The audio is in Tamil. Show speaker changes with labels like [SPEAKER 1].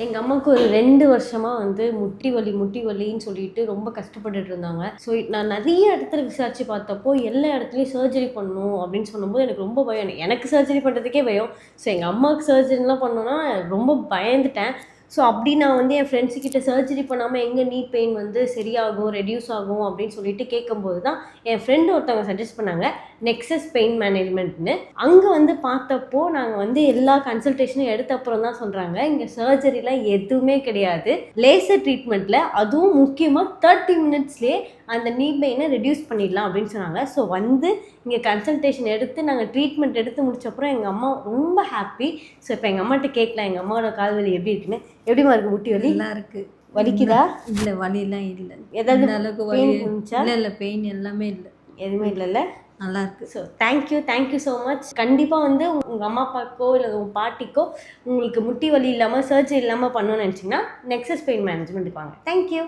[SPEAKER 1] எங்கள் அம்மாவுக்கு ஒரு 2 வருஷமாக வந்து முட்டி வலின்னு சொல்லிட்டு ரொம்ப கஷ்டப்பட்டுட்டு இருந்தாங்க. ஸோ நான் நிறைய இடத்துல விசாரிச்சு பார்த்தப்போ, எல்லா இடத்துலையும் சர்ஜரி பண்ணணும் அப்படின்னு சொல்லும்போது எனக்கு ரொம்ப பயம். எனக்கு சர்ஜரி பண்ணுறதுக்கே பயம். ஸோ எங்கள் அம்மாவுக்கு சர்ஜரிலாம் பண்ணோன்னா ரொம்ப பயந்துட்டேன். ஸோ அப்படி நான் வந்து என் ஃப்ரெண்ட்ஸுக்கிட்ட சர்ஜரி பண்ணாமல் எங்கே நீ பெயின் வந்து சரியாகும், ரெடியூஸ் ஆகும் அப்படின்னு சொல்லிட்டு கேட்கும்போது தான் என் ஃப்ரெண்டு ஒருத்தவங்க சஜஸ்ட் பண்ணாங்க நெக்ஸஸ் பெயின் மேனேஜ்மெண்ட்னு. அங்கே வந்து பார்த்தப்போ நாங்கள் வந்து எல்லா கன்சல்டேஷனும் எடுத்த அப்புறம் தான் சொல்கிறாங்க இங்கே சர்ஜரிலாம் எதுவுமே கிடையாது. லேசர் ட்ரீட்மெண்ட்டில் அதுவும் முக்கியமாக 30 மினிட்ஸ்லேயே அந்த நீ பெயினை ரெடியூஸ் பண்ணிடலாம் அப்படின்னு சொன்னாங்க. ஸோ வந்து இங்கே கன்சல்டேஷன் எடுத்து நாங்கள் ட்ரீட்மெண்ட் எடுத்து முடிச்சப்பறம் எங்கள் அம்மா ரொம்ப ஹாப்பி. ஸோ இப்போ எங்கள் அம்மாட்ட கேட்கலாம் எங்கள் அம்மாவோட கால் வலி எப்படி இருக்குன்னு. எப்படிமா இருக்குது முட்டி வலி?
[SPEAKER 2] நல்லா இருக்குது.
[SPEAKER 1] வலிக்குதா?
[SPEAKER 2] இல்லை வலிலாம் இல்லை.
[SPEAKER 1] ஏதாவது
[SPEAKER 2] அளவுக்கு
[SPEAKER 1] பெயின்
[SPEAKER 2] வலி
[SPEAKER 1] இருந்துச்சா?
[SPEAKER 2] இல்லை பெயின் எல்லாமே இல்லை,
[SPEAKER 1] எதுவுமே இல்லைல்ல.
[SPEAKER 2] நல்லா இருக்குது.
[SPEAKER 1] So thank you so much. கண்டிப்பாக வந்து உங்கள் அம்மா அப்பாக்கோ இல்லை உங்கள் பாட்டிக்கோ உங்களுக்கு முட்டி வலி இல்லாமல் சர்ஜரி இல்லாமல் பண்ணணும்னு நினச்சிங்கன்னா நெக்ஸஸ் பெயின் மேனேஜ்மெண்ட்டுக்கு வாங்க. தேங்க்யூ.